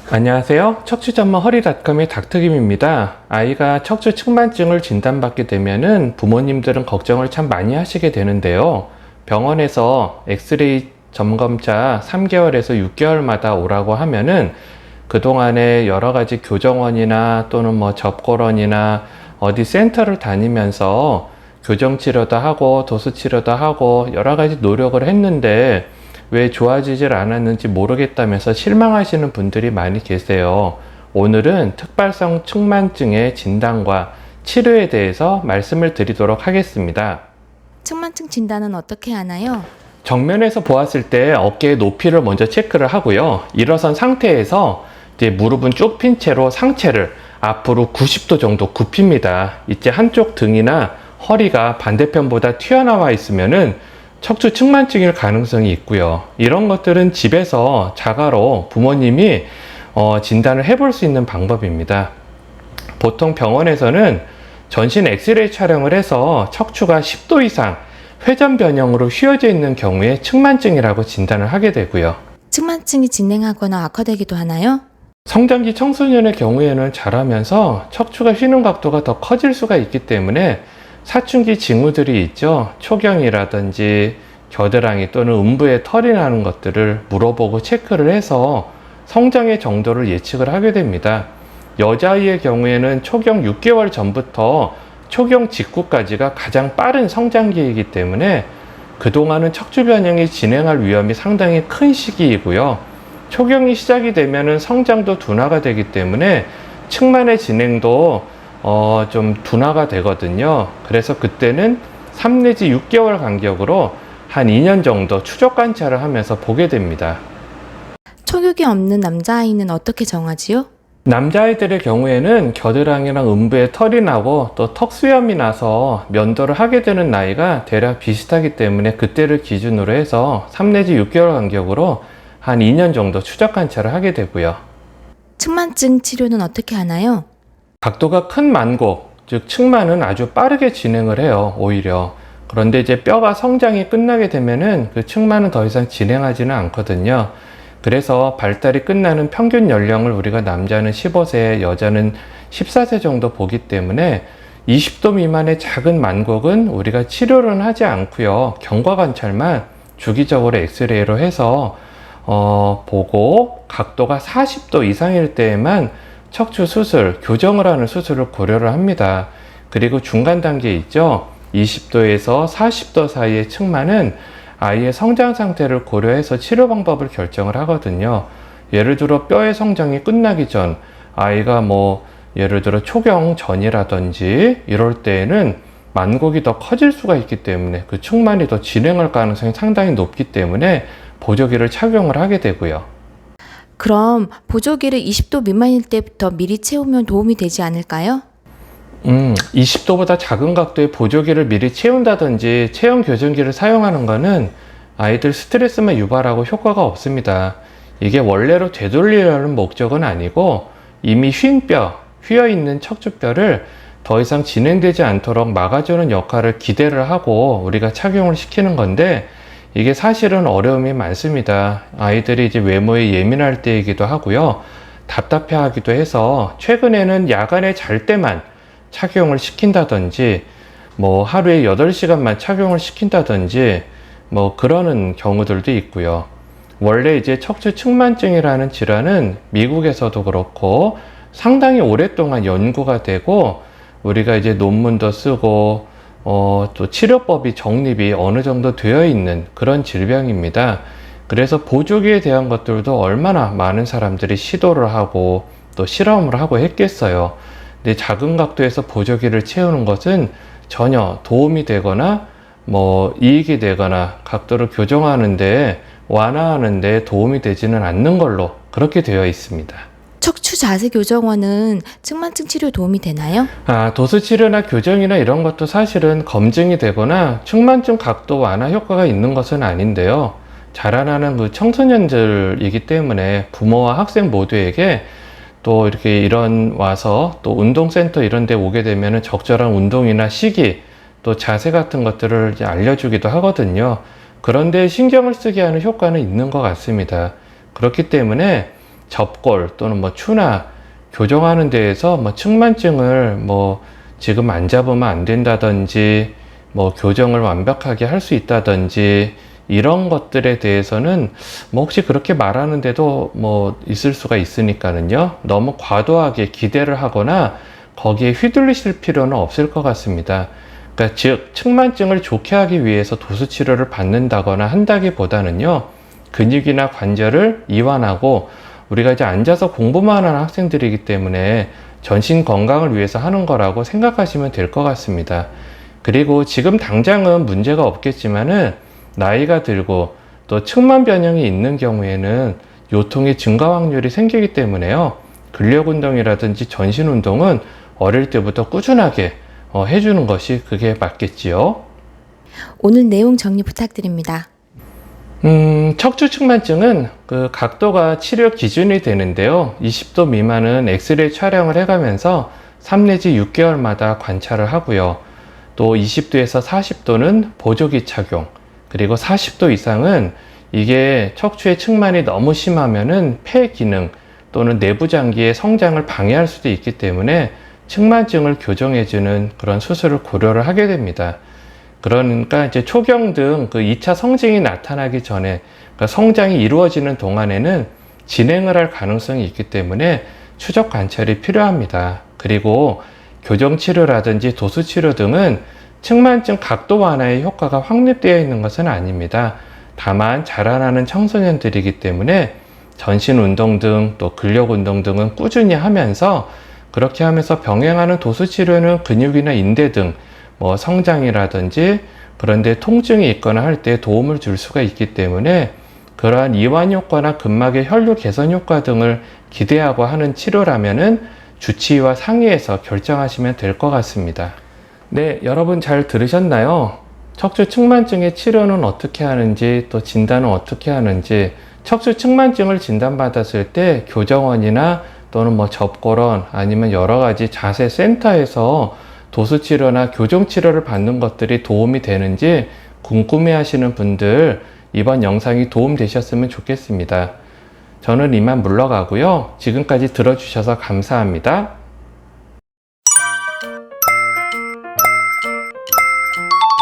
안녕하세요. 척추전문 허리닷컴의 닥터김입니다. 아이가 척추 측만증을 진단받게 되면은 부모님들은 걱정을 참 많이 하시게 되는데요. 병원에서 엑스레이 점검차 3개월에서 6개월마다 오라고 하면은 그동안에 여러 가지 교정원이나 또는 접골원이나 어디 센터를 다니면서 교정치료도 하고 도수치료도 하고 여러 가지 노력을 했는데 왜 좋아지질 않았는지 모르겠다면서 실망하시는 분들이 많이 계세요. 오늘은 특발성 측만증의 진단과 치료에 대해서 말씀을 드리도록 하겠습니다. 측만증 진단은 어떻게 하나요? 정면에서 보았을 때 어깨의 높이를 먼저 체크를 하고요. 일어선 상태에서 이제 무릎은 쭉 핀 채로 상체를 앞으로 90도 정도 굽힙니다. 이제 한쪽 등이나 허리가 반대편보다 튀어나와 있으면은 척추 측만증일 가능성이 있고요. 이런 것들은 집에서 자가로 부모님이 진단을 해볼 수 있는 방법입니다. 보통 병원에서는 전신 엑스레이 촬영을 해서 척추가 10도 이상 회전 변형으로 휘어져 있는 경우에 측만증이라고 진단을 하게 되고요. 측만증이 진행하거나 악화되기도 하나요? 성장기 청소년의 경우에는 자라면서 척추가 휘는 각도가 더 커질 수가 있기 때문에 사춘기 징후들이 있죠. 초경이라든지 겨드랑이 또는 음부에 털이 나는 것들을 물어보고 체크를 해서 성장의 정도를 예측을 하게 됩니다. 여자아이의 경우에는 초경 6개월 전부터 초경 직후까지가 가장 빠른 성장기이기 때문에 그동안은 척추 변형이 진행할 위험이 상당히 큰 시기이고요. 초경이 시작이 되면은 성장도 둔화가 되기 때문에 측만의 진행도 좀 둔화가 되거든요. 그래서 그때는 3 내지 6개월 간격으로 한 2년 정도 추적 관찰을 하면서 보게 됩니다. 초격이 없는 남자아이는 어떻게 정하지요? 남자아이들의 경우에는 겨드랑이랑 음부에 털이 나고 또 턱수염이 나서 면도를 하게 되는 나이가 대략 비슷하기 때문에 그때를 기준으로 해서 3 내지 6개월 간격으로 한 2년 정도 추적 관찰을 하게 되고요. 측만증 치료는 어떻게 하나요? 각도가 큰 만곡, 즉 측만은 아주 빠르게 진행을 해요, 오히려. 그런데 이제 뼈가 성장이 끝나게 되면은 그 측만은 더 이상 진행하지는 않거든요. 그래서 발달이 끝나는 평균 연령을 우리가 남자는 15세, 여자는 14세 정도 보기 때문에 20도 미만의 작은 만곡은 우리가 치료는 하지 않고요. 경과 관찰만 주기적으로 엑스레이로 해서 보고 각도가 40도 이상일 때에만 척추 수술, 교정을 하는 수술을 고려를 합니다. 그리고 중간 단계 있죠. 20도에서 40도 사이의 측만은 아이의 성장 상태를 고려해서 치료 방법을 결정을 하거든요. 예를 들어 뼈의 성장이 끝나기 전, 아이가 예를 들어 초경 전이라든지 이럴 때에는 만곡이 더 커질 수가 있기 때문에 그 측만이 더 진행할 가능성이 상당히 높기 때문에 보조기를 착용을 하게 되고요. 그럼 보조기를 20도 미만일 때부터 미리 채우면 도움이 되지 않을까요? 20도보다 작은 각도의 보조기를 미리 채운다든지 체형 교정기를 사용하는 것은 아이들 스트레스만 유발하고 효과가 없습니다. 이게 원래로 되돌리려는 목적은 아니고 이미 휘어있는 척추뼈를 더 이상 진행되지 않도록 막아주는 역할을 기대를 하고 우리가 착용을 시키는 건데 이게 사실은 어려움이 많습니다. 아이들이 이제 외모에 예민할 때이기도 하고요. 답답해 하기도 해서 최근에는 야간에 잘 때만 착용을 시킨다든지 하루에 8시간만 착용을 시킨다든지 그러는 경우들도 있고요. 원래 이제 척추 측만증이라는 질환은 미국에서도 그렇고 상당히 오랫동안 연구가 되고 우리가 이제 논문도 쓰고 또 치료법이 정립이 어느 정도 되어 있는 그런 질병입니다. 그래서 보조기에 대한 것들도 얼마나 많은 사람들이 시도를 하고 또 실험을 하고 했겠어요. 근데 작은 각도에서 보조기를 채우는 것은 전혀 도움이 되거나 이익이 되거나 각도를 교정하는데 완화하는데 도움이 되지는 않는 걸로 그렇게 되어 있습니다. 척추 자세 교정원은 측만증 치료 도움이 되나요? 도수 치료나 교정이나 이런 것도 사실은 검증이 되거나 측만증 각도 완화 효과가 있는 것은 아닌데요. 자라나는 그 청소년들이기 때문에 부모와 학생 모두에게 또 이렇게 와서 또 운동센터 이런 데 오게 되면 적절한 운동이나 시기 또 자세 같은 것들을 이제 알려주기도 하거든요. 그런데 신경을 쓰게 하는 효과는 있는 것 같습니다. 그렇기 때문에 접골 또는 뭐 추나 교정하는 데에서 뭐 측만증을 뭐 지금 안 잡으면 안 된다든지 뭐 교정을 완벽하게 할 수 있다든지 이런 것들에 대해서는 뭐 혹시 그렇게 말하는데도 뭐 있을 수가 있으니까는요, 너무 과도하게 기대를 하거나 거기에 휘둘리실 필요는 없을 것 같습니다. 그러니까 즉 측만증을 좋게 하기 위해서 도수 치료를 받는다거나 한다기보다는요, 근육이나 관절을 이완하고 우리가 이제 앉아서 공부만 하는 학생들이기 때문에 전신 건강을 위해서 하는 거라고 생각하시면 될 것 같습니다. 그리고 지금 당장은 문제가 없겠지만은 나이가 들고 또 측만 변형이 있는 경우에는 요통의 증가 확률이 생기기 때문에요, 근력 운동이라든지 전신 운동은 어릴 때부터 꾸준하게 해주는 것이 그게 맞겠지요. 오늘 내용 정리 부탁드립니다. 척추 측만증은 그 각도가 치료 기준이 되는데요. 20도 미만은 엑스레이 촬영을 해가면서 3 내지 6개월마다 관찰을 하고요. 또 20도에서 40도는 보조기 착용, 그리고 40도 이상은 이게 척추의 측만이 너무 심하면은 폐 기능 또는 내부 장기의 성장을 방해할 수도 있기 때문에 측만증을 교정해주는 그런 수술을 고려를 하게 됩니다. 그러니까 이제 초경 등 그 2차 성징이 나타나기 전에, 그러니까 성장이 이루어지는 동안에는 진행을 할 가능성이 있기 때문에 추적 관찰이 필요합니다. 그리고 교정치료라든지 도수치료 등은 측만증 각도 완화의 효과가 확립되어 있는 것은 아닙니다. 다만 자라나는 청소년들이기 때문에 전신 운동 등 또 근력 운동 등은 꾸준히 하면서, 그렇게 하면서 병행하는 도수치료는 근육이나 인대 등 뭐 성장이라든지 그런데 통증이 있거나 할 때 도움을 줄 수가 있기 때문에 그러한 이완 효과나 근막의 혈류 개선 효과 등을 기대하고 하는 치료라면은 주치의와 상의해서 결정하시면 될 것 같습니다. 네, 여러분 잘 들으셨나요? 척추 측만증의 치료는 어떻게 하는지, 또 진단은 어떻게 하는지, 척추 측만증을 진단받았을 때 교정원이나 또는 뭐 접골원 아니면 여러 가지 자세 센터에서 도수치료나 교정치료를 받는 것들이 도움이 되는지 궁금해 하시는 분들, 이번 영상이 도움되셨으면 좋겠습니다. 저는 이만 물러가고요. 지금까지 들어주셔서 감사합니다.